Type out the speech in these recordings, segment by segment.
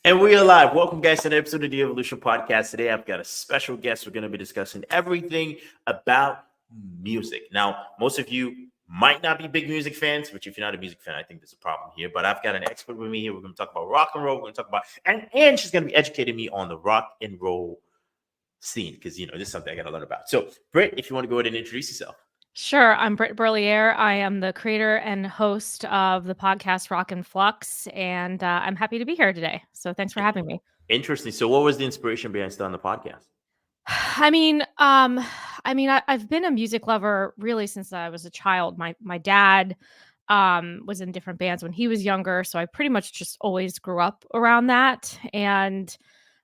And we are live. Welcome, guys, to an episode of the Evolution Podcast. Today, I've got a special guest. We're going to be discussing everything about music. Now, most of you might not be big music fans, which if you're not a music fan, I think there's a problem here. But I've got an expert with me here. We're going to talk about rock and roll. We're going to talk about, and she's going to be educating me on the rock and roll scene because, this is something I got to learn about. So, Britt, if you want to go ahead and introduce yourself. Sure. I'm Britt Berliere. I am the creator and host of the podcast Rock and Flux, and I'm happy to be here today. So thanks for having me. Interesting. So what was the inspiration behind starting the podcast? I've been a music lover really since I was a child. My dad was in different bands when he was younger, so I pretty much just always grew up around that. And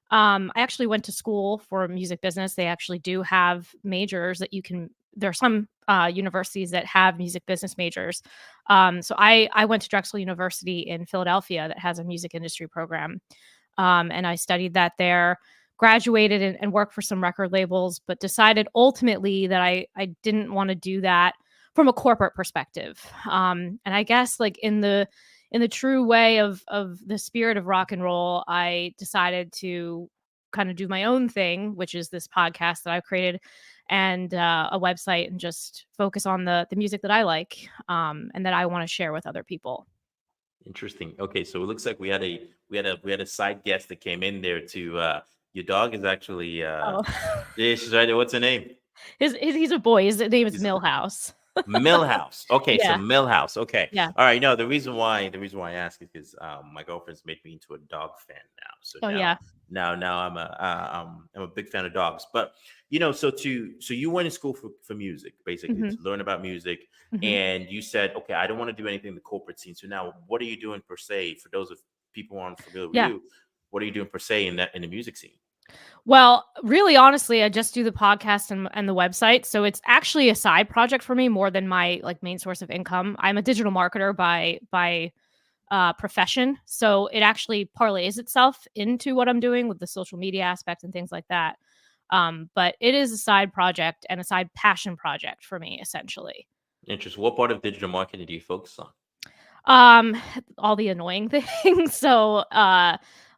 I actually went to school for music business. They actually do have majors that you can. There are some universities that have music business majors. So I went to Drexel University in Philadelphia that has a music industry program. And I studied that there, graduated and worked for some record labels, but decided ultimately that I didn't want to do that from a corporate perspective. And I guess like in the true way of the spirit of rock and roll, I decided to kind of do my own thing, which is this podcast that I've created and a website, and just focus on the music that I like and that I want to share with other people. Interesting. Okay, so it looks like we had a side guest that came in there to your dog is actually yeah, she's right there. What's her name? He's a boy. His name is Millhouse. Millhouse. Okay, so Yeah. Millhouse. Okay. Yeah. All right. No, the reason why I ask is because my girlfriend's made me into a dog fan now. So now I'm a big fan of dogs. But so you went to school for music, basically to learn about music, and you said, okay, I don't want to do anything in the corporate scene. So now, what are you doing per se? For those of people who aren't familiar with you, what are you doing per se in the music scene? Well, really, honestly, I just do the podcast and the website. So it's actually a side project for me more than my main source of income. I'm a digital marketer by profession. So it actually parlays itself into what I'm doing with the social media aspect and things like that. But it is a side project and a side passion project for me, essentially. Interesting. What part of digital marketing do you focus on? All the annoying things. So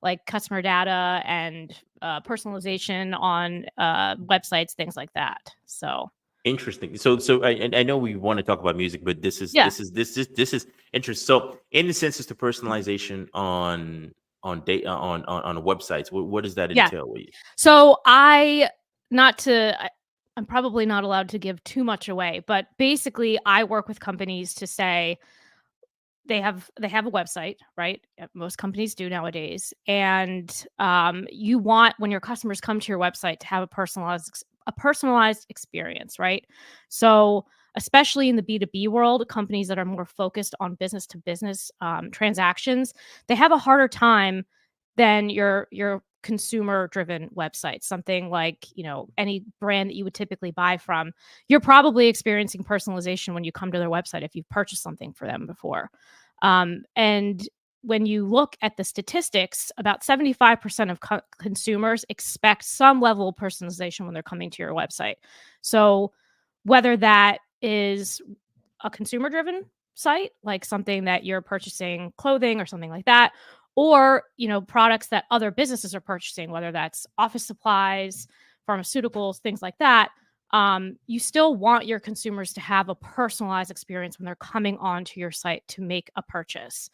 like customer data and personalization on websites, things like that. So interesting. So I know we want to talk about music, but this is interesting. So in the sense, it's the personalization on data on websites. What does that entail? So I'm probably not allowed to give too much away, but basically I work with companies to say they have a website, right? Most companies do nowadays. And you want, when your customers come to your website, to have a personalized experience, right? So especially in the B2B world, companies that are more focused on business to business transactions, they have a harder time than your consumer driven website. Something like, any brand that you would typically buy from, you're probably experiencing personalization when you come to their website if you've purchased something for them before. And when you look at the statistics, about 75% of consumers expect some level of personalization when they're coming to your website. So whether that is a consumer driven site, like something that you're purchasing clothing or something like that, or, products that other businesses are purchasing, whether that's office supplies, pharmaceuticals, things like that, you still want your consumers to have a personalized experience when they're coming onto your site to make a purchase.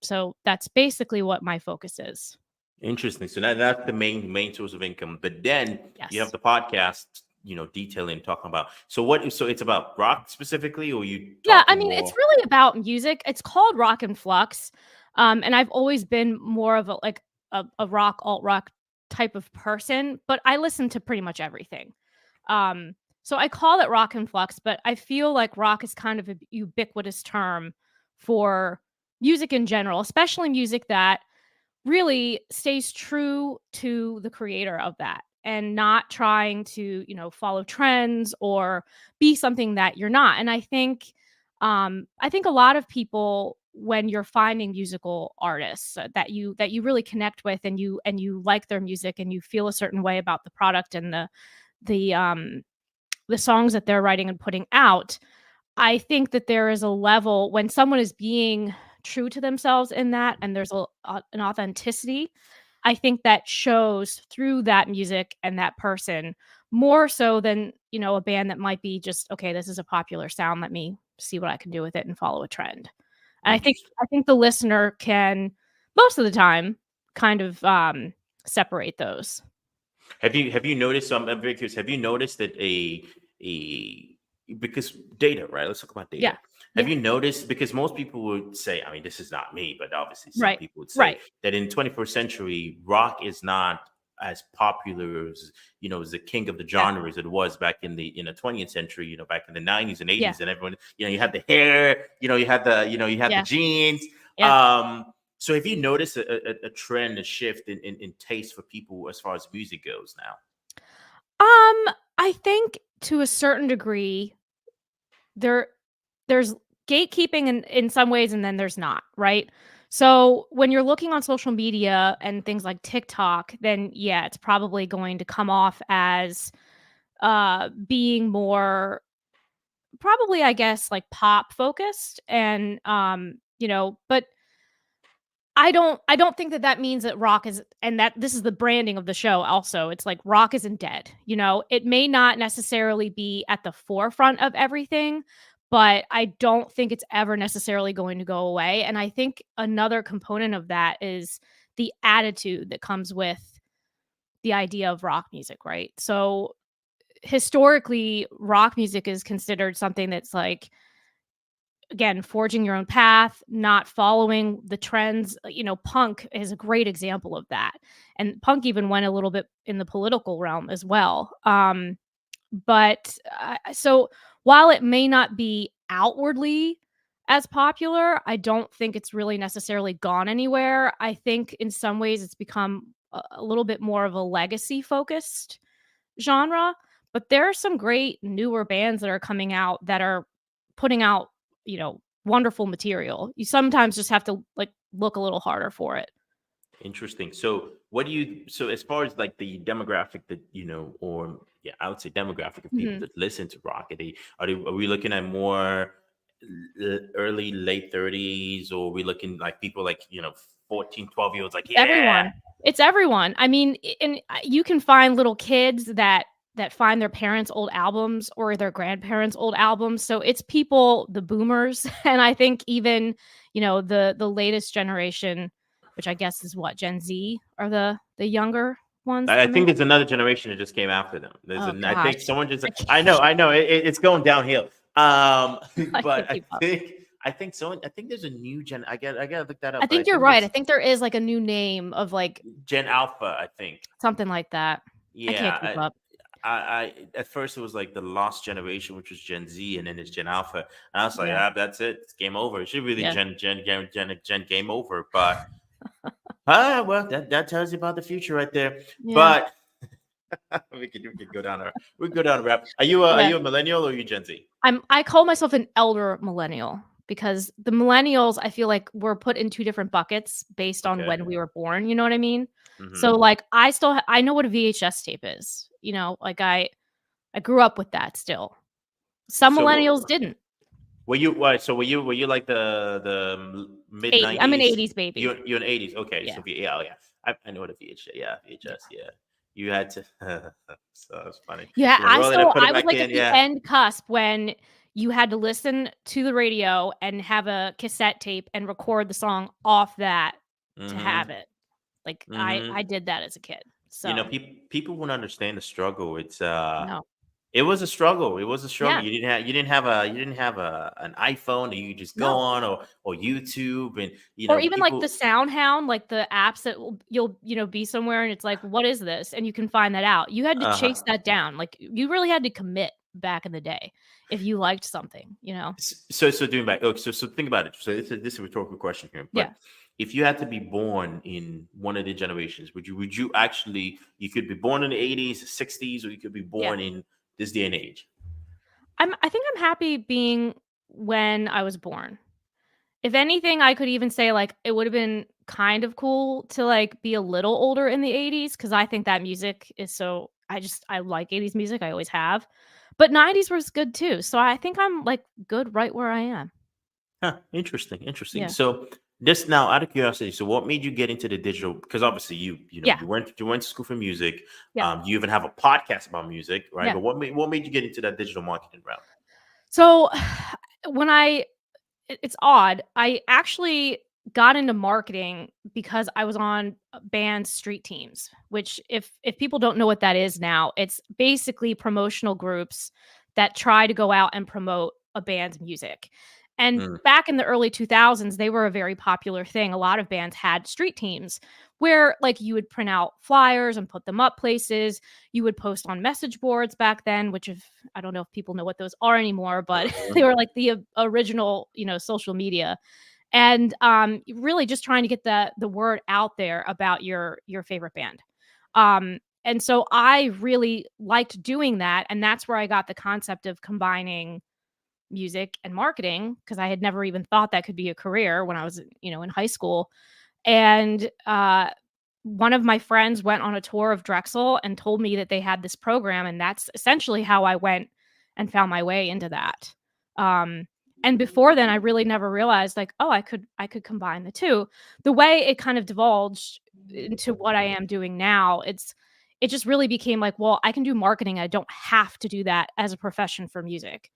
So that's basically what my focus is. Interesting. So that's the main source of income. But then you have the podcast, detailing, talking about. So it's about rock specifically, or you? It's really about music. It's called Rock and Flux. And I've always been more of a rock, alt rock type of person, but I listen to pretty much everything. So I call it Rock and Flux, but I feel like rock is kind of a ubiquitous term for music in general, especially music that really stays true to the creator of that and not trying to, follow trends or be something that you're not. And I think a lot of people, when you're finding musical artists that you really connect with, and you like their music and you feel a certain way about the product and the songs that they're writing and putting out, I think that there is a level when someone is being true to themselves in that, and there's an authenticity, I think that shows through that music and that person more so than, a band that might be just, okay, this is a popular sound. Let me see what I can do with it and follow a trend. And Interesting. I think the listener can most of the time kind of separate those. Have you noticed? So I'm very curious. Have you noticed that a because data, right? Let's talk about Yeah. data. Have Yeah. you noticed? Because most people would say, I mean, this is not me, but obviously some Right. people would say Right. that in 21st century, rock is not as popular as as the king of the Yeah. genre as it was back in the 20th century. Back in the 90s and Yeah. 80s, and everyone, you had the hair, you had the Yeah. jeans. Yeah. So have you noticed a trend, a shift in taste for people as far as music goes now? I think to a certain degree there there's gatekeeping in some ways and then there's not, right? So when you're looking on social media and things like TikTok, then yeah, it's probably going to come off as being more probably I guess like pop focused and but I don't think that that means that rock is and that this is the branding of the show also. It's like rock isn't dead, you know? It may not necessarily be at the forefront of everything, but I don't think it's ever necessarily going to go away, and I think another component of that is the attitude that comes with the idea of rock music, right? So, historically, rock music is considered something that's like again, forging your own path, not following the trends. Punk is a great example of that. And punk even went a little bit in the political realm as well. But so while it may not be outwardly as popular, I don't think it's really necessarily gone anywhere. I think in some ways it's become a little bit more of a legacy focused genre, but there are some great newer bands that are coming out that are putting out, wonderful material. You sometimes just have to like look a little harder for it. Interesting. So, what do you? So, as far as like the demographic that or yeah, I would say demographic of people Mhm. that listen to rock, are we looking at more early late 30s, or are we looking like people like 14, 12 year olds like yeah? Everyone. It's everyone. I mean, and you can find little kids that find their parents' old albums or their grandparents' old albums. So it's people, the boomers, and I think even, the latest generation, which I guess is what, Gen Z are the younger ones I coming think up? there's another generation that just came after them. Oh I think gosh. someone just. I can't I know, it's going downhill. I But can't keep up. I think there's a new gen. I gotta look that I up, but I think you're think right. I there's think there is like a new name of like Gen Alpha. I think. something like that. I can't keep Yeah, up. I at first it was like the lost generation, which was Gen Z, and then it's Gen Alpha, and I was like, Yeah. ah, that's it, it's game over. It should really Yeah. Gen game over, but well, that tells you about the future right there. Yeah. But we could go down a rap. Are Yeah. you a millennial or are you Gen Z? I call myself an elder millennial because the millennials, I feel like were put in 2 different buckets based on Okay. when we were born, you know what I mean? So, Hmm. like, I know what a VHS tape is, like, I grew up with that still. Some So millennials didn't. were you what? So were you like the mid 80 I'm an '90s? '80s baby. You're an '80s. Okay, Yeah. so yeah, oh, yeah. I know what a VHS. Yeah, Yeah. VHS. Yeah, you had to. So it's funny. Yeah, You know, roll it and put it I was, back like, at in. the Yeah. end cusp when you had to listen to the radio and have a cassette tape and record the song off that to have Hmm. it. Like, I Hmm. did that as a kid, so People won't understand the struggle. no. It was a struggle. It was a struggle. Yeah. You didn't have an iPhone that you just go No. on or YouTube and Or even, like, the people. Sound Hound, like, the apps that will you'll, be somewhere and it's like, "What is this?" And you can find that out. You had to chase Uh that down, like, you really had to commit back in the day if you liked something, you know? So doing back. Okay, so think about it. So this is a rhetorical question here, Yeah, but if you had to be born in one of the generations, would you actually you could be born in the '80s, '60s, or you could be yeah. born in this day and age? I think I'm happy being when I was born. If anything, I could even say, like, it would've been kind of cool to, like, be a little older in the '80s because I think that music is so I like '80s music, I always have. But '90s was good too, so I think I'm, like, good right where I am. Huh, interesting, interesting. Yeah. So this now, out of curiosity, so what made you get into the digital? Because obviously Yeah. you went to school for music. Yeah. You even have a podcast about music, right? Yeah. But what made you get into that digital marketing route? So when it's odd. I actually got into marketing because I was on band street teams, which if people don't know what that is now, it's basically promotional groups that try to go out and promote a band's music. And Mm, back in the early 2000s, they were a very popular thing. A lot of bands had street teams where like you would print out flyers and put them up places. You would post on message boards back then, which if I don't know if people know what those are anymore, but mhm. they were like the original, social media. And really just trying to get the word out there about your favorite band. And so I really liked doing that, and that's where I got the concept of combining music and marketing because I had never even thought that could be a career when I was, in high school. And one of my friends went on a tour of Drexel and told me that they had this program, and that's essentially how I went and found my way into that. Um, and before then, I really never realized like, oh, I could combine the two. The way it kind of divulged into what I am doing now, it just really became like, well, I can do marketing. I don't have to do that as a profession for music.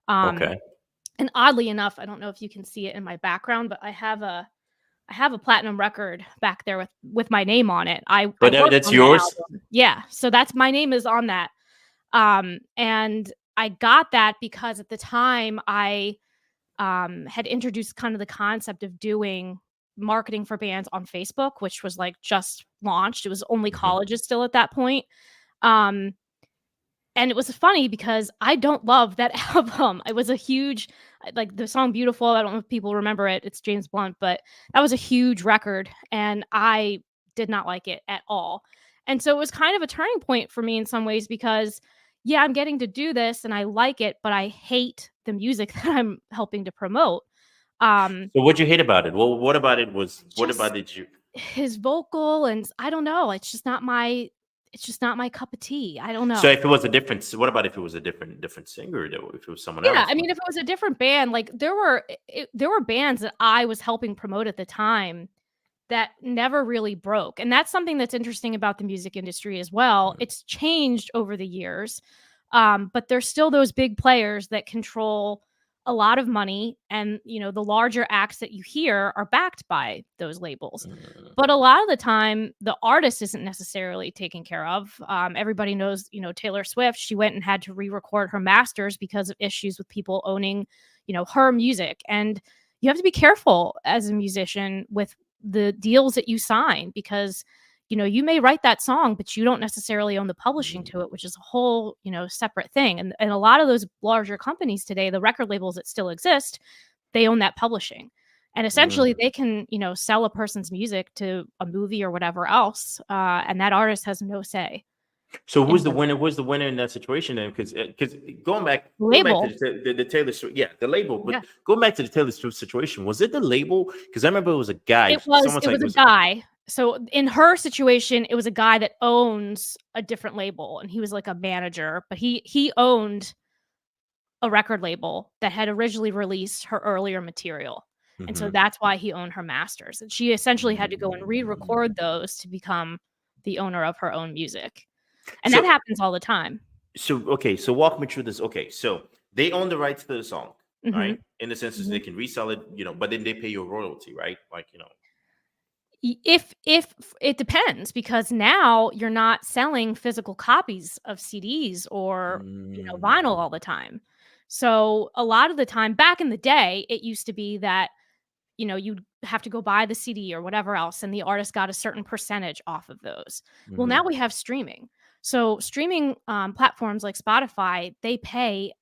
Um, Okay, and oddly enough, I don't know if you can see it in my background, but I have a platinum record back there with my name on it. I but worked that's on that yours. album. Yeah, so that's my name is on that. And I got that because at the time I had introduced kind of the concept of doing marketing for bands on Facebook, which was like just launched. It was only Mhm. colleges still at that point. Um, and it was funny because I don't love that album. It was a huge like, the song "Beautiful," I don't know if people remember it, it's James Blunt, but that was a huge record, and I did not like it at all. And so it was kind of a turning point for me in some ways because, yeah, I'm getting to do this and I like it, but I hate the music that I'm helping to promote. Um, So what you hate about it? Well, what about it was? What just about it you? his vocal and I don't know, it's just not my cup of tea. I don't So know. if it was a different, what about if it was a different singer? Though, if it was someone Yeah, else? I mean, if it was a different band, like, there were bands that I was helping promote at the time that never really broke, and that's something that's interesting about the music industry as well. Mm, It's changed over the years, but there's still those big players that control a lot of money, and, the larger acts that you hear are backed by those labels. mm, But a lot of the time, the artist isn't necessarily taken care of. Everybody knows, Taylor Swift. She went and had to re-record her masters because of issues with people owning, her music. And you have to be careful as a musician with the deals that you sign because, you may write that song, but you don't necessarily own the publishing to mm, it, which is a whole, separate thing. And a lot of those larger companies today, the record labels that still exist, they own that publishing. And essentially mm. they can, sell a person's music to a movie or whatever else, and that artist has no say So in who's the what winner? Who's the winner in that situation then? Because going back to label. the Taylor Swift, yeah, the label. But Yeah. going back to the Taylor Swift situation, was it the label? Because I remember it was a guy. It was Someone's it like was it a was. guy. So in her situation, it was a guy that owns a different label and he was like a manager, but he owned a record label that had originally released her earlier material. And so Mhm. that's why he owned her masters. And she essentially had to go and Mm. re-record those to become the owner of her own music. And that So happens all the time. okay, so walk me through this. Okay, so they own the rights to the song, right? Mhm. In the sense that they Mhm. can resell it, but then they pay you a royalty, right? Like If it depends because now you're not selling physical copies of CDs or, vinyl Mm, all the time. So a lot of the time back in the day, it used to be that, you'd have to go buy the CD or whatever else, and the artist got a certain percentage off of those. Well, now mhm, we have streaming. So streaming platforms like Spotify, they pay,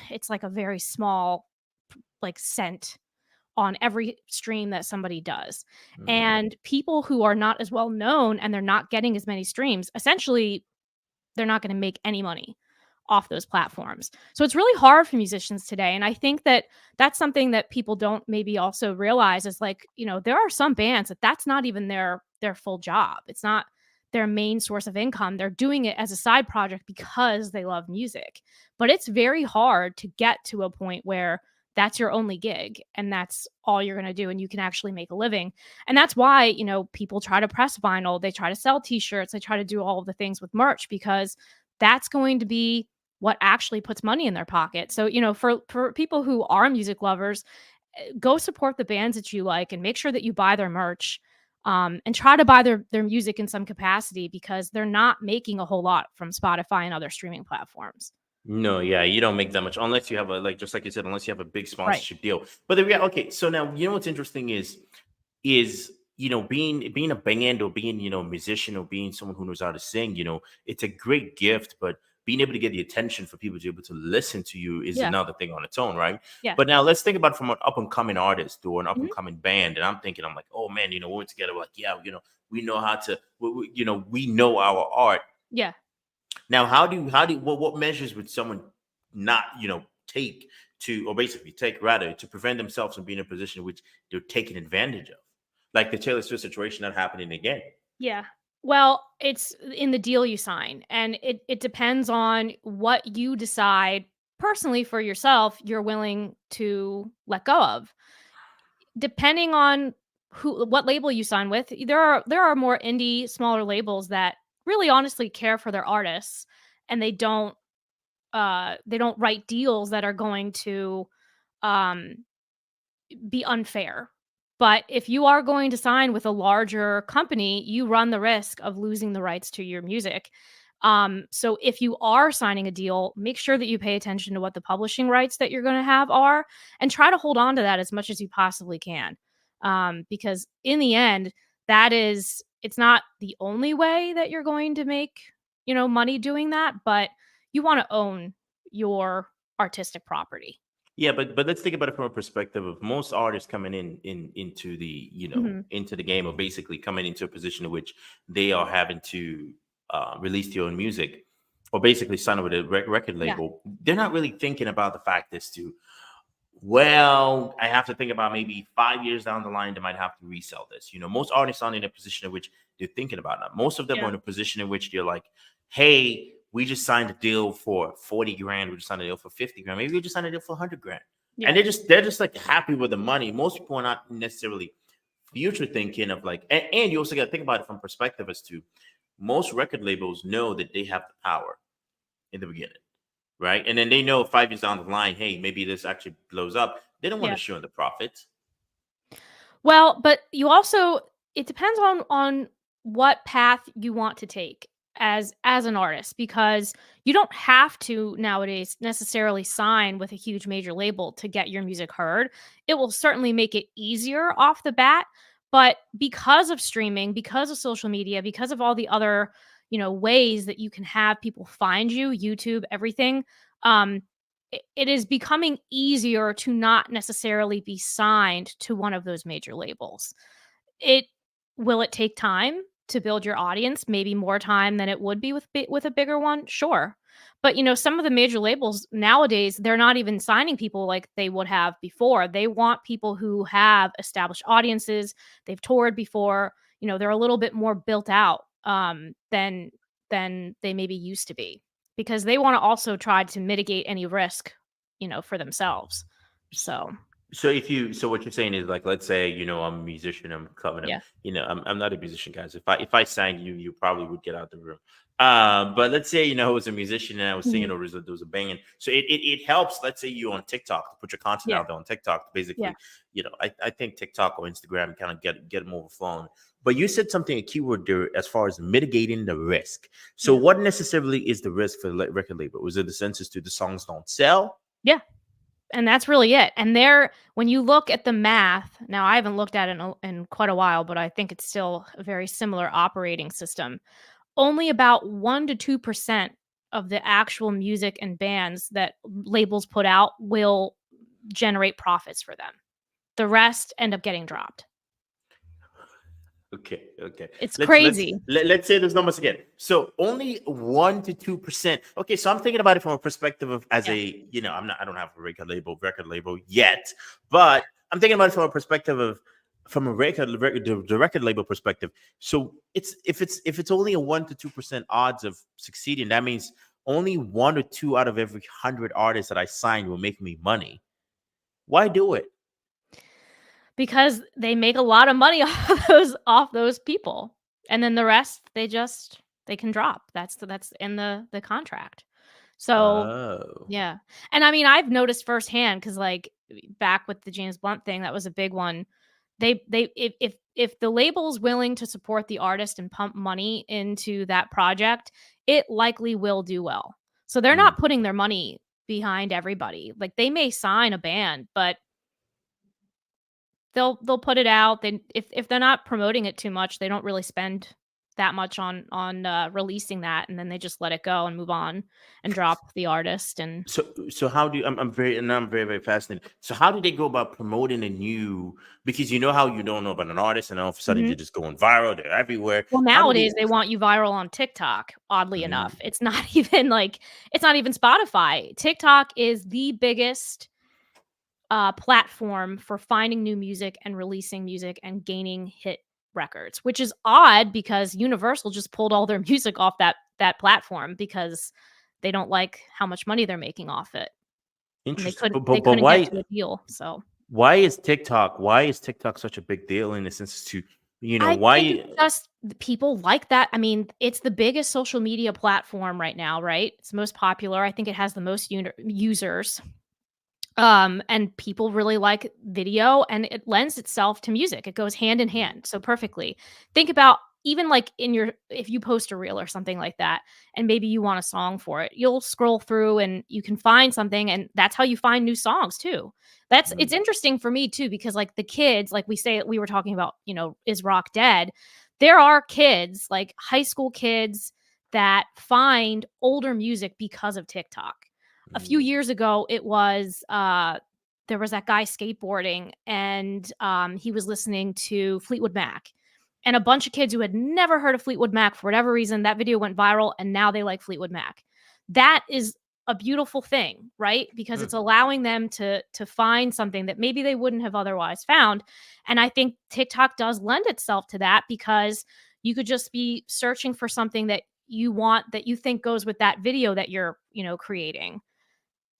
it's like a very small like cent on every stream that somebody does. mm. And people who are not as well known and they're not getting as many streams, essentially, they're not going to make any money off those platforms. So it's really hard for musicians today. And I think that that's something that people don't maybe also realize is like, there are some bands that that's not even their full job. It's not their main source of income. They're doing it as a side project because they love music. But it's very hard to get to a point where that's your only gig and that's all you're going to do and you can actually make a living. And that's why, people try to press vinyl, they try to sell t-shirts, they try to do all of the things with merch because that's going to be what actually puts money in their pocket. So, for people who are music lovers, go support the bands that you like and make sure that you buy their merch, and try to buy their music in some capacity because they're not making a whole lot from Spotify and other streaming platforms. No, yeah, you don't make that much unless you have just like you said, unless you have a big Right. sponsorship deal. But okay, so now what's interesting is being a band or being a musician or being someone who knows how to sing. It's a great gift, but being able to get the attention for people to be able to listen to you is Yeah. another thing on its own, right? Yeah. But now let's think about it from an up and coming artist or an up and Mhm. coming band, and I'm like, oh man, we're together, like, yeah, we know how to, we know our art. Yeah. Now, what measures would someone not, take to, or basically take rather, to prevent themselves from being in a position in which they're taken advantage of, like the Taylor Swift situation not happening again? Yeah. Well, it's in the deal you sign, and it depends on what you decide personally for yourself you're willing to let go of. Depending on what label you sign with, there are more indie, smaller labels that really honestly care for their artists, and they don't write deals that are going to um be unfair. But if you are going to sign with a larger company, you run the risk of losing the rights to your music. So if you are signing a deal, make sure that you pay attention to what the publishing rights that you're going to have are and try to hold on to that as much as you possibly can. Because in the end, it's not the only way that you're going to make, money doing that, but you want to own your artistic property. Yeah, but let's think about it from a perspective of most artists coming into the Mhm. into the game, or basically coming into a position in which they are having to release their own music, or basically sign up with a record Yeah. label. They're not really thinking about the fact as to, well, I have to think about maybe 5 years down the line, they might have to resell this. Most artists aren't in a position in which they're thinking about that. Most of them are Yeah. in a position in which they're like, hey, we just signed a deal for 40 grand. We just signed a deal for 50 grand. Maybe we just signed a deal for 100 grand. And Yeah. they're just like happy with the money. Most people are not necessarily future thinking of like, and you also got to think about it from perspective as to most record labels know that they have the power in the beginning, right? And then they know 5 years down the line, hey, maybe this actually blows up. They don't want Yeah. to share the profits. Well, but you also it depends on what path you want to take as an artist because you don't have to nowadays necessarily sign with a huge major label to get your music heard. It will certainly make it easier off the bat, but because of streaming, because of social media, because of all the other, ways that you can have people find you, YouTube, everything, um it is becoming easier to not necessarily be signed to one of those major labels. It Will it take time to build your audience? Maybe more time than it would be with a bigger one? Sure. But, some of the major labels nowadays, they're not even signing people like they would have before. They want people who have established audiences, they've toured before, they're a little bit more built out, than they maybe used to be because they wanna also try to mitigate any risk, for themselves. So, So what you're saying is, like, let's say, I'm a musician, I'm coming up, yeah. I'm not a musician, guys. If I signed you, you probably would get out the room. But let's say, I was a musician and I was singing, Mhm. or there was a banging. So it helps, let's say you on TikTok, to put your content Yeah. out there on TikTok, Yeah. basically, I think TikTok or Instagram kind of get them overflowing. But you said something, a keyword there, as far as mitigating the risk. So Yeah. what necessarily is the risk for the record label? Was it the census to the songs don't sell? Yeah. And that's really it. And when you look at the math, now I haven't looked at it in quite a while, but I think it's still a very similar operating system. Only about 1 to 2% of the actual music and bands that labels put out will generate profits for them. The rest end up getting dropped. Okay, okay. It's Let's let's crazy. let, let's say those numbers again. So only 1 to 2%. Okay, so I'm thinking about it from a perspective of, as Yeah. a, I don't have a record label yet, but I'm thinking about it from a perspective of, from a the record label perspective. So if it's only a 1 to 2% odds of succeeding, that means only 1 or 2 out of every 100 artists that I sign will make me money. Why do it? Because they make a lot of money off those people. And then the rest they can drop. That's in the contract. So, Oh. yeah. And I mean, I've noticed firsthand because like back with the James Blunt thing, that was a big one. They if the label's willing to support the artist and pump money into that project, it likely will do well. So they're Mm. not putting their money behind everybody. Like they may sign a band, but they'll put it out. Then if they're not promoting it too much, they don't really spend that much on releasing that, and then they just let it go and move on and drop the artist. And So how do you, I'm very, very fascinated. So how do they go about promoting a new, because you know how you don't know about an artist and all of a sudden Mhm. they're just going viral, they're everywhere. Well, How do they nowadays they want you viral on TikTok, oddly Mm, enough. It's not even like it's not even Spotify. TikTok is the biggest platform for finding new music and releasing music and gaining hit records, which is odd because Universal just pulled all their music off that platform because they don't like how much money they're making off it, and interesting. they But couldn't get to a deal. So why is TikTok such a big deal in the sense to, I think it's why just the people like that. I mean, it's the biggest social media platform right now, right? It's the most popular. I think it has the most users. And people really like video, and it lends itself to music. It goes hand in hand so perfectly. Think about even like if you post a reel or something like that, and maybe you want a song for it, you'll scroll through and you can find something, and that's how you find new songs too. It's Mm, interesting for me too, because like the kids, like we were talking about, is rock dead? There are kids, like high school kids, that find older music because of TikTok. A few mm, years ago, it was there was that guy skateboarding, and he was listening to Fleetwood Mac. And a bunch of kids who had never heard of Fleetwood Mac, for whatever reason, that video went viral, and now they like Fleetwood Mac. That is a beautiful thing, right? Because mm. it's allowing them to find something that maybe they wouldn't have otherwise found. And I think TikTok does lend itself to that, because you could just be searching for something that you want, that you think goes with that video that you're, creating,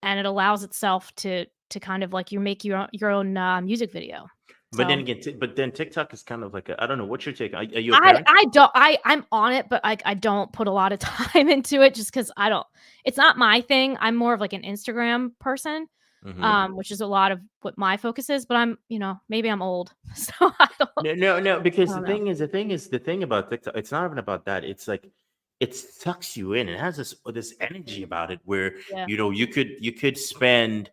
and it allows itself to kind of like you make your own music video. But then So again, but then TikTok is kind of like I don't know. What's your take? Are you a parent? I don't I'm on it, but I don't put a lot of time into it just because I don't. It's not my thing. I'm more of like an Instagram person, Hmm. which is a lot of what my focus is. But I'm, maybe I'm old, so No, I because don't know. the thing about TikTok, it's not even about that. It's like it sucks you in. It has this energy about it where Yeah, you could spend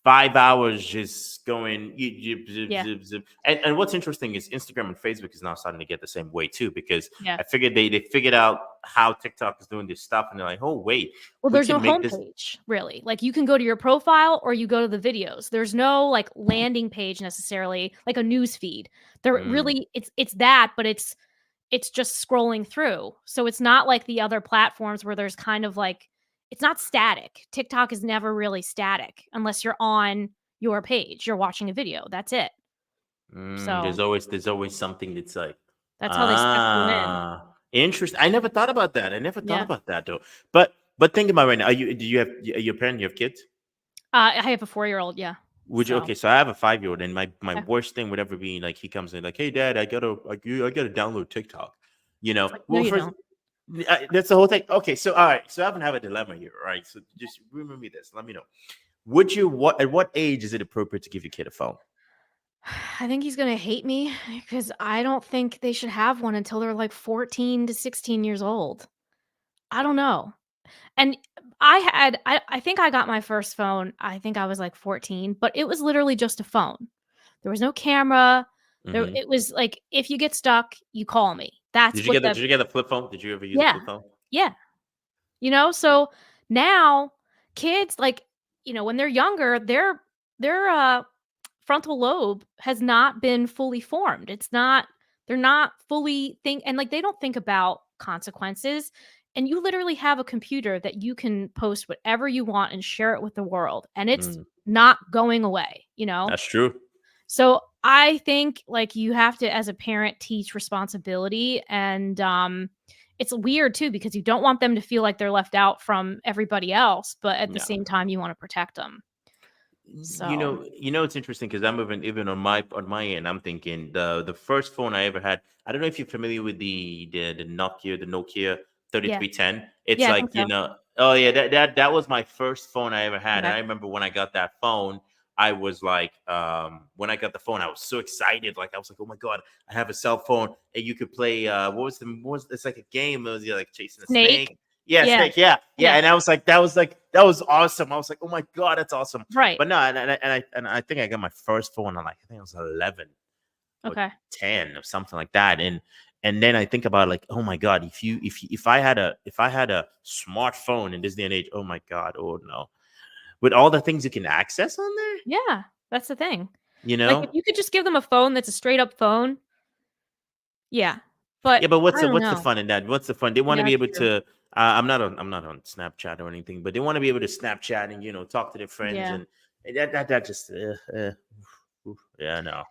5 hours just going zip, zip, yeah, zip, zip. And what's interesting is Instagram and Facebook is now starting to get the same way too, because yeah. I figured they figured out how TikTok is doing this stuff, and they're like, oh wait, Well, we there's no can make this. homepage, really. Like, you can go to your profile or you go to the videos. There's no, like, landing page necessarily, like a news feed. There Mm, really it's that, but it's just scrolling through. So it's not like the other platforms where there's kind of like it's not static. TikTok is never really static unless you're on your page. You're watching a video. That's it. So, there's always something that's like, that's how they suck you in. interesting. I never thought about that. I never thought Yeah. about that though. But think about right now. Are you a parent? You have kids? I have a 4-year-old, yeah. Would you? So, Okay, so I have a 5-year-old, and my okay. worst thing would ever be like he comes in like, "Hey, Dad, I gotta download TikTok." It's like, "No, Well, you first don't." that's the whole thing. Okay, so all right, so I haven't have a dilemma here, right? So just remember me this. Let me know. Would you what at what age is it appropriate to give your kid a phone? I think he's gonna hate me because I don't think they should have one until they're like 14 to 16 years old. I don't know. And I think I got my first phone, I think I was like 14, but it was literally just a phone. There was no camera. Hmm. It was like, if you get stuck, you call me. That's what the Did you get a flip phone? Did you ever use a Yeah. flip phone? Yeah. So now kids, like, when they're younger, their frontal lobe has not been fully formed. They're not fully and like they don't think about consequences. And you literally have a computer that you can post whatever you want and share it with the world, and it's Mm, not going away. that's true. So I think like you have to, as a parent, teach responsibility. And it's weird too because you don't want them to feel like they're left out from everybody else, but at the Yeah. same time you want to protect them. So It's interesting because I'm even on my end. I'm thinking the first phone I ever had. I don't know if you're familiar with the Nokia yeah, 3310. It's yeah, I like think so. oh yeah, that was my first phone I ever had, and Okay. I remember when I got that phone. I was like, when I got the phone, I was so excited. Like I was like, oh my god, I have a cell phone, and you could play. It's like a game. It was like chasing a Snake. snake. Yeah, Yeah, snake. Yeah, yeah. yeah, And I was like, that was awesome. I was like, oh my god, that's awesome. right. But no, and I think I got my first phone on, like, I think I was 11 or Okay. 10 or something like that. And then I think about, like, oh my god, if I had a smartphone in this day and age, oh my god, oh no, with all the things you can access on there, Yeah, that's the thing. you Like, if know. you could just give them a phone that's a straight up phone, yeah. But Yeah, but what's I the don't what's the know. fun in that? What's the fun? They want to Yeah, be it's able true. to. I'm not on Snapchat or anything, but they want to be able to Snapchat and talk to their friends, Yeah. and that just yeah, no.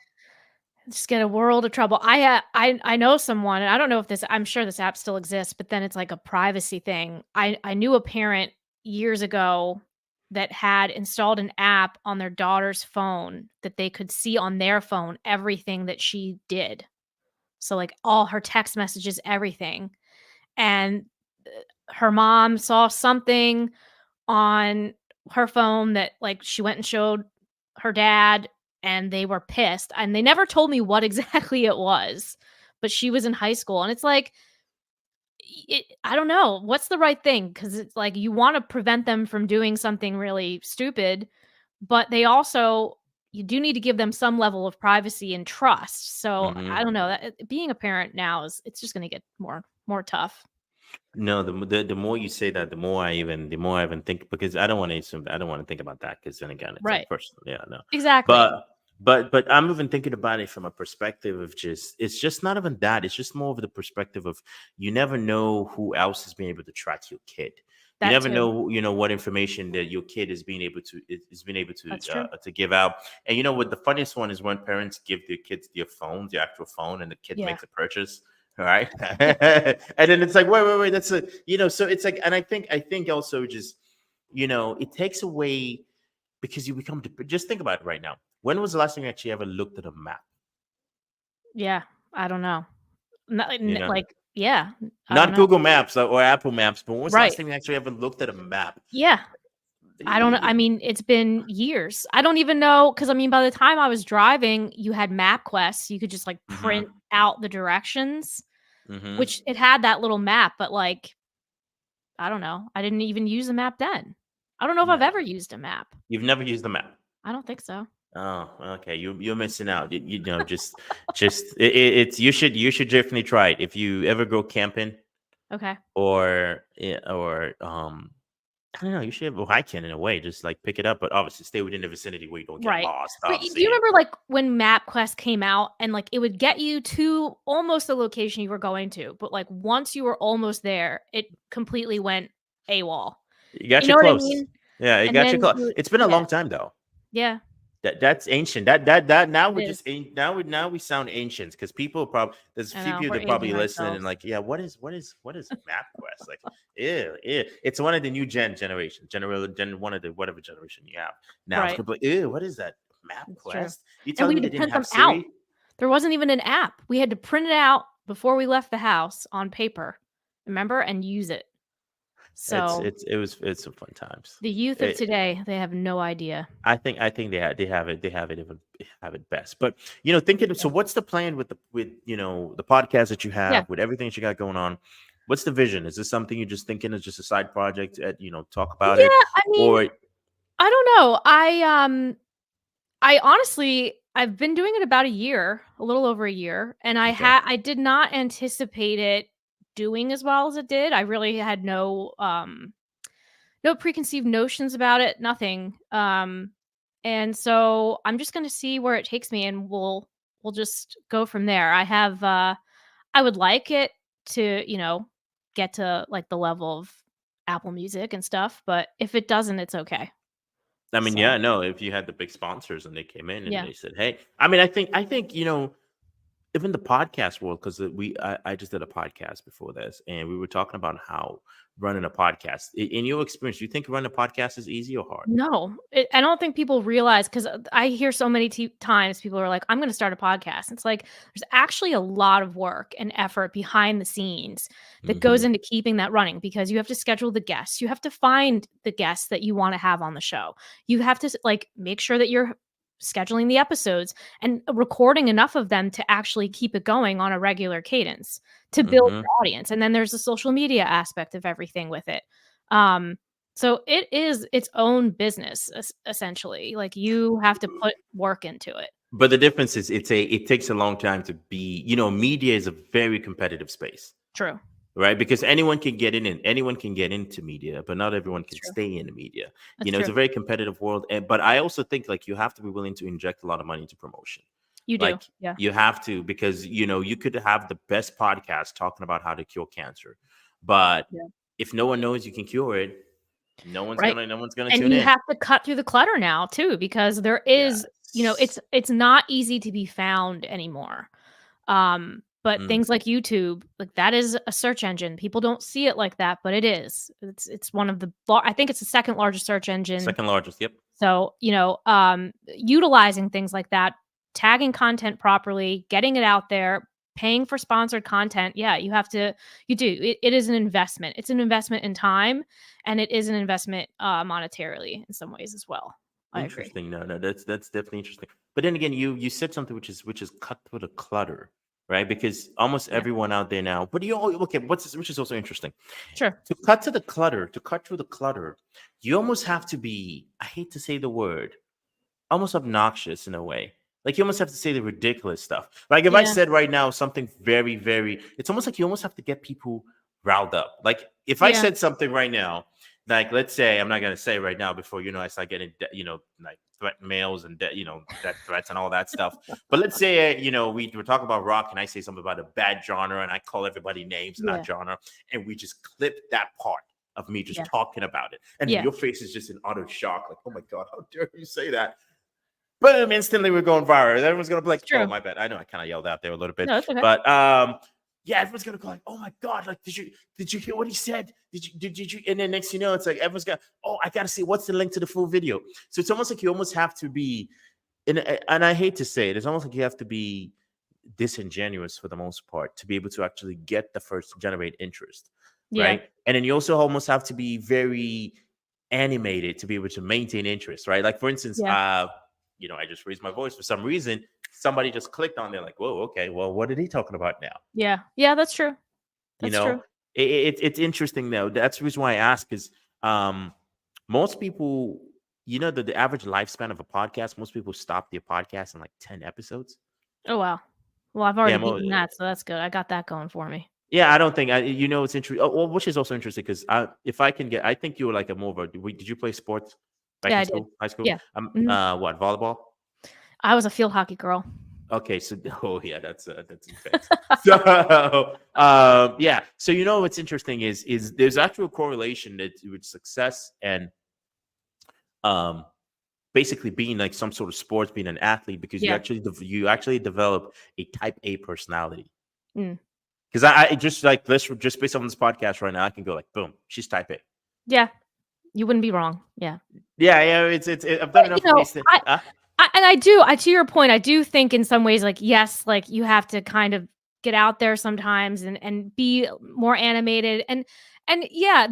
Just get a world of trouble. I know someone, and I don't know if this I'm sure this app still exists, but then it's like a privacy thing. I knew a parent years ago that had installed an app on their daughter's phone that they could see on their phone everything that she did. So, like, all her text messages, everything. And, her mom saw something on her phone that, like, she went and showed her dad, and they were pissed, and they never told me what exactly it was, but she was in high school, and it's like, I don't know, what's the right thing? Because it's like you wanna prevent them from doing something really stupid, but they also you do need to give them some level of privacy and trust, so I Hmm. don't know, being a parent now it's just gonna get more tough. No, the more you say that, the more I even think, because I don't want to assume, I don't want to think about that, because then again, it's like Right. personal. Yeah, no. Exactly. But I'm even thinking about it from a perspective of, just it's just not even that. It's just more of the perspective of, you never know who else is being able to track your kid. You That never too. know, what information that your kid is being able That's true. to give out. And what the funniest one is, when parents give their kids their phones, the actual phone, and the kid Yeah. makes a purchase. All right. And then it's like, wait, that's so it's like, and I think also, just, it takes away, because you become just think about it right now. When was the last time you actually ever looked at a map? Yeah. I don't know. Not You n know, like yeah, I don't not know. Google Maps or Apple Maps, but when was the last Right. time you actually ever looked at a map? Yeah. I don't know, I mean, it's been years. I don't even know because I mean, by the time I was driving, you had MapQuest, you could just, like, print Mm-hmm. out the directions, Mm-hmm. which it had that little map, but, like, I don't know. I didn't even use a map then. I don't know if I've No, ever used a map. you've never used the map. I don't think so. Oh, okay. You're missing out. Just it's you should definitely try it if you ever go camping, Okay. or I don't know. You should go hiking in a way. Just like pick it up, but obviously stay within the vicinity where you don't get Right. lost. But do you Obviously, remember, like, when MapQuest came out and, like, it would get you to almost the location you were going to, but, like, once you were almost there, it completely went AWOL. you got You you know what I close. mean? Yeah, it And got you then close. you would It's been a yeah, long time though. yeah, That's ancient. That now it we're is. just now we sound ancient, because people probably, there's a I few know, people we're that probably aging listening and ourselves. like, yeah, what is MapQuest? Like, ew, ew. It's one of the new one of the whatever generation you have now. It's Right. gonna be like, ew, what is that? That's true. MapQuest? You And we telling me had they to didn't print have them out. Siri? There wasn't even an app. We had to print it out before we left the house on paper, remember? And use it. So, It's some fun times. the youth of today, they have no idea. I think they have it best. But thinking, so Yeah. what's the plan with the podcast that you Yeah. have, with everything that you got going on? What's the vision? Is this something you're just thinking is just a side project, talk about it, Yeah, I mean, or I don't know. I honestly I've been doing it about a year, a little over a year, and okay? I did not anticipate it doing as well as it did. I really had no preconceived notions about it, nothing. And so I'm just going to see where it takes me and we'll just go from there. I would like it to, get to like the level of Apple Music and stuff, but if it doesn't, it's okay. I mean, So, yeah, no. If you had the big sponsors and they came in and yeah. they said, "Hey," I mean, I think even the podcast world, because I just did a podcast before this, and we were talking about how running a podcast. In your experience, do you think running a podcast is easy or hard? No, I don't think people realize, because I hear so many times people are like, I'm going to start a podcast. It's like there's actually a lot of work and effort behind the scenes that goes Hmm. into keeping that running, because you have to schedule the guests. You have to find the guests that you want to have on the show. You have to like make sure that you're scheduling the episodes and recording enough of them to actually keep it going on a regular cadence to build Hmm. your audience. And then there's the social media aspect of everything with it. Um, so it is its own business, essentially. Like, you have to put work into it. But the difference is it takes a long time to be, media is a very competitive space, True. right? Because anyone can get in and anyone can get into media, but not everyone That's can true. stay in the media. That's It's true. a very competitive world. But I also think like you have to be willing to inject a lot of money into promotion. You do. Like Yeah. you have to, because you could have the best podcast talking about how to cure cancer, but Yeah. if no one knows you can cure it, Right. no one's gonna And tune you in. have to cut through the clutter now too, because there is, Yes. it's not easy to be found anymore. But Mm. things like YouTube, like, that is a search engine. People don't see it like that, but it is. It's one of the I think it's the second largest search engine. Second largest. Yep. So, utilizing things like that, tagging content properly, getting it out there, paying for sponsored content. Yeah, you do. It is an investment. It's an investment in time, and it is an investment monetarily in some ways as well. I agree. Interesting. No, that's definitely interesting. But then again, you said something which is cut through the clutter, right? Because almost Yeah. everyone out there now. But okay? Which is also interesting. Sure. To cut through the clutter, you almost have to be. I hate to say the word, almost obnoxious in a way. Like you almost have to say the ridiculous stuff. Like if I Yeah. said right now something very, very, it's almost like you almost have to get people riled up. Like if I Yeah. said something right now, like let's say I'm not gonna say right now before I start getting like threat mails and death threats and all that stuff. But let's say we were talking about rock and I say something about a bad genre and I call everybody names in that Yeah. genre and we just clip that part of me just Yeah. talking about it. And Yeah. your face is just in utter shock, like, oh my God, how dare you say that? But instantly we're going viral. Everyone's gonna be like, It's "Oh, true. my bad." I know I kind of yelled out there a little bit, No, it's okay. but yeah, everyone's gonna go like, "Oh my God!" Like, did you hear what he said? Did you? And then next, it's like everyone's got, "Oh, I gotta see what's the link to the full video." So it's almost like you almost have to be, and I hate to say it, it's almost like you have to be disingenuous for the most part to be able to actually get the first to generate interest, Yeah. right? And then you also almost have to be very animated to be able to maintain interest, right? Like for instance, Yeah. I just raised my voice for some reason. Somebody just clicked on there, like, whoa, okay, well, what are they talking about now? Yeah. Yeah, that's true. You That's know, true. it's interesting though. That's the reason why I ask is um, most people, the average lifespan of a podcast, most people stop their podcast in like 10 episodes. Oh, wow. Well, I've Yeah, already beaten that, so that's good. I got that going for me. yeah, I don't think it's interesting. Oh, well, which is also interesting because if I can get, I think you were like a more of a. Did you play sports back Yeah, in I did. school, high school? Yeah. Mhm. What volleyball? I was a field hockey girl. Okay, so oh yeah, that's intense. So yeah, so what's interesting is there's actual correlation that with success and um basically being like some sort of sports, being an athlete, because Yeah. you actually develop a type A personality. Mm. Because I just like this, just based on this podcast right now, I can go like, boom, she's type A. Yeah. You wouldn't be wrong. Yeah. Yeah, yeah, I've done But, enough of these things. I to your point, I do think in some ways, like, yes, like, you have to kind of get out there sometimes and be more animated, and yeah,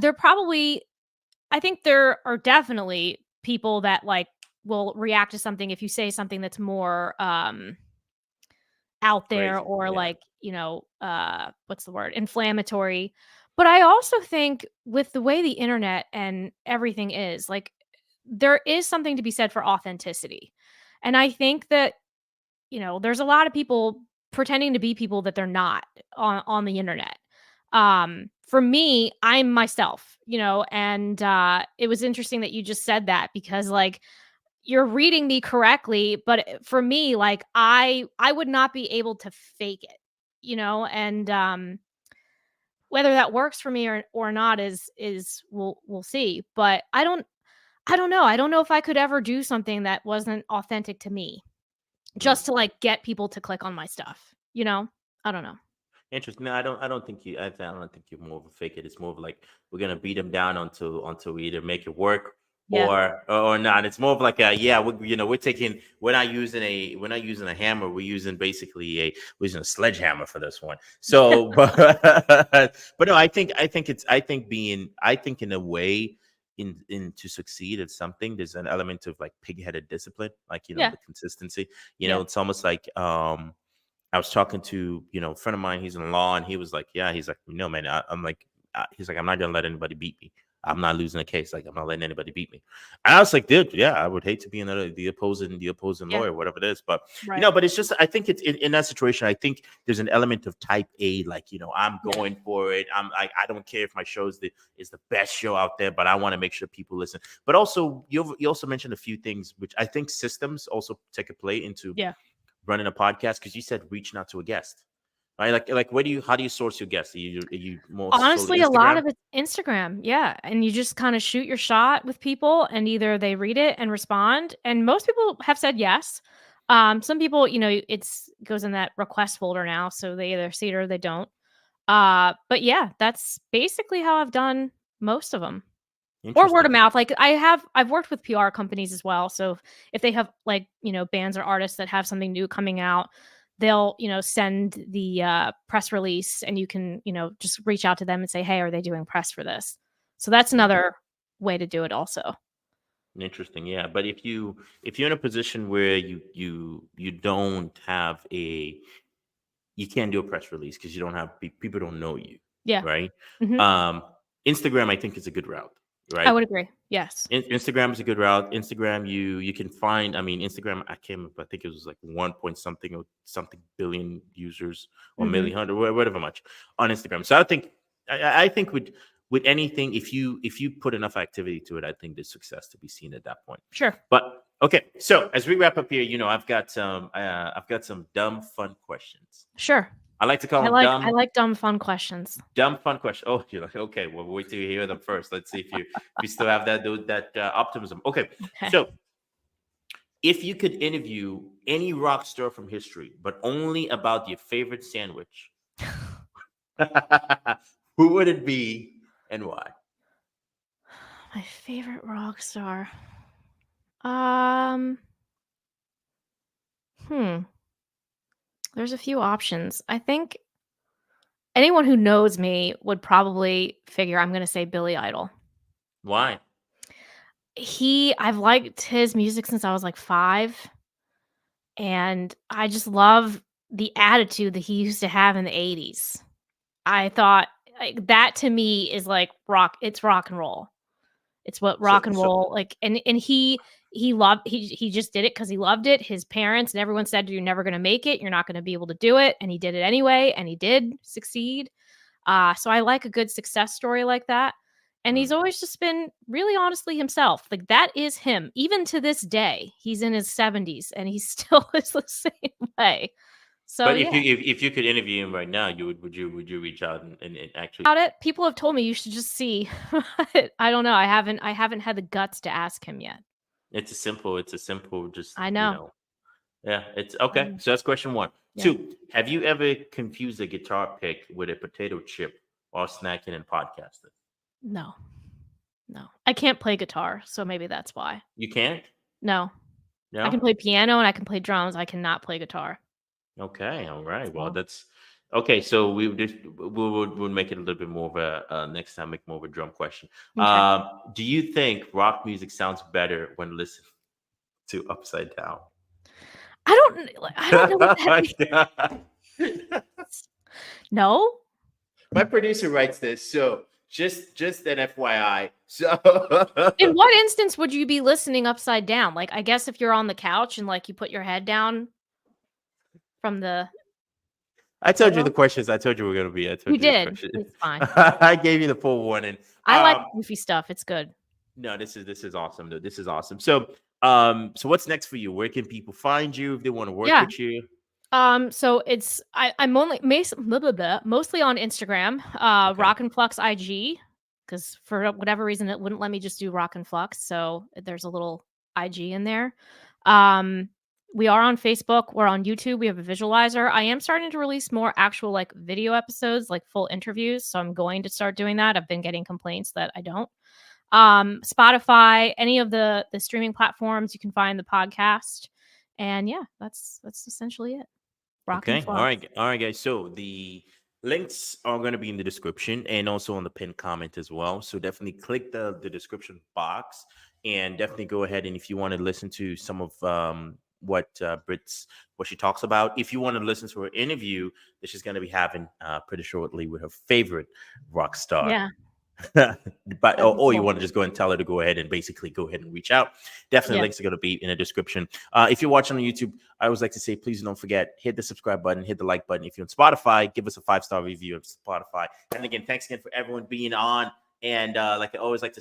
I think there are definitely people that, like, will react to something if you say something that's more, out there, Crazy, or yeah. like, what's the word? Inflammatory. But I also think with the way the internet and everything is, like, there is something to be said for authenticity. And I think that, there's a lot of people pretending to be people that they're not on the internet. For me, I'm myself, and it was interesting that you just said that, because, like, you're reading me correctly, but for me, like, I would not be able to fake it, and whether that works for me or not is we'll see. But I don't know. I don't know if I could ever do something that wasn't authentic to me, Mm. just to, like, get people to click on my stuff. You know, I don't know. Interesting. No, I don't think you. I don't think you're more of a fake it. It's more of like we're gonna beat them down until we either make it work Yeah. or not. It's more of like a yeah. We're not using a hammer. We're using basically we're using a sledgehammer for this one. So, but no, I think in a way. In to succeed at something, there's an element of like pig-headed discipline, like Yeah. the consistency. Yeah. It's almost like I was talking to, a friend of mine, he's in law, and he was like, yeah, he's like, man, I'm like, he's like, I'm not going to let anybody beat me. I'm not losing a case. Like, I'm not letting anybody beat me. And I was like, dude, yeah, I would hate to be the opposing Yeah. lawyer, whatever it is. But, Right. but it's just, I think it's in that situation, I think there's an element of type A, like, I'm Yeah. going for it. I'm like, I don't care if my show is the best show out there, but I want to make sure people listen. But also, you also mentioned a few things, which I think systems also take a play into Yeah. running a podcast, because you said reaching out to a guest, right? Like how do you source your guests? Are you more solely Honestly, a lot Instagram? of it's Instagram, yeah, and you just kinda shoot your shot with people, and either they read it and respond, and most people have said yes. Some people, it's goes in that request folder now, so they either see it or they don't. But yeah, that's basically how I've done most of them. Or word Interesting. of mouth, like, I've worked with PR companies as well, so if they have, like, bands or artists that have something new coming out, they'll, send the, press release, and you can, just reach out to them and say, "Hey, are they doing press for this?" So that's Mm, another way to do it also. interesting. Yeah, but if you're in a position where you don't have you can't do a press release because you don't have people don't know you, Yeah. right? Mhm. um Instagram, I think, is a good route, I right? would agree. Yes. Instagram is a good route. Instagram, you can find. I mean, Instagram. I came up. I think it was like 1 point something or something billion users or Mhm. million hundred, whatever much on Instagram. So I think with anything, if you put enough activity to it, I think there's success to be seen at that point. Sure. But okay, so as we wrap up here, I've got some dumb fun questions. Sure. I like to call I them like I like dumb fun questions. dumb fun question. Oh, you're like, okay, well, wait till you hear them first. Let's see if you still have that optimism. Okay, Okay. so if you could interview any rock star from history, but only about your favorite sandwich, who would it be and why? My favorite rock star. Um, hmm. There's a few options. I think anyone who knows me would probably figure I'm gonna say Billy Idol. Why? I've liked his music since I was, like, 5, and I just love the attitude that he used to have in the '80s. I thought, like, that to me is, like, rock and roll. It's what So rock and so roll, like, and he loved he just did it because he loved it. His parents and everyone said, "You're never gonna make it. You're not gonna be able to do it," and he did it anyway, and he did succeed. So I like a good success story like that. And he's mm. always just been really honestly himself. Like that is him. Even to this day, he's in his 70s and he still is the same way. So But if yeah. you could interview him right now, would you reach out and actually? About it, people have told me you should just see. But I don't know. I haven't had the guts to ask him yet. It's a simple, just I know. yeah. It's I okay. know. So that's question one. Yeah. Two, have you ever confused a guitar pick with a potato chip while snacking and podcasting? No. No. I can't play guitar, so maybe that's why. You can't? No. I No? can play piano and I can play drums. I cannot play guitar. Okay, all right. Well, So, that's okay. So we'll make it a little bit more of a next time, make more of a drum question. okay. Do you think rock music sounds better when listened to upside down? I don't know what that means. No? My producer writes this, so just an FYI. So In what instance would you be listening upside down? Like, I guess if you're on the couch and, like, you put your head down from the I told you the pillow? questions. I told you we're gonna be. I You told you the did. question. It's fine. I gave you the full warning. I like goofy stuff. It's good. No, this is awesome, dude. This is awesome. So what's next for you? Where can people find you if they want to work Yeah. with you? So I'm only blah, blah, blah, mostly on Instagram, Okay. Rock and Flux IG, because for whatever reason it wouldn't let me just do Rock and Flux, so there's a little IG in there. Um, We are on Facebook. We're on YouTube. We have a visualizer. I am starting to release more actual like video episodes, like full interviews. So I'm going to start doing that. I've been getting complaints that I don't. Spotify, any of the streaming platforms, you can find the podcast. And yeah, that's essentially it. Rocking Okay. flop. All right, guys. So the links are going to be in the description and also on the pinned comment as well. So definitely click the description box and definitely go ahead. And if you want to listen to some of what what she talks about, if you want to listen to her interview that she's going to be having pretty shortly with her favorite rock star. Yeah. But That'd be or you cool. want to just go and tell her to go ahead and basically go ahead and reach out. Definitely Yeah. links are going to be in the description. If you're watching on YouTube, I always like to say, please don't forget, hit the subscribe button, hit the like button. If you're on Spotify, give us a 5-star review of Spotify. And again, thanks again for everyone being on. And like I always like to say,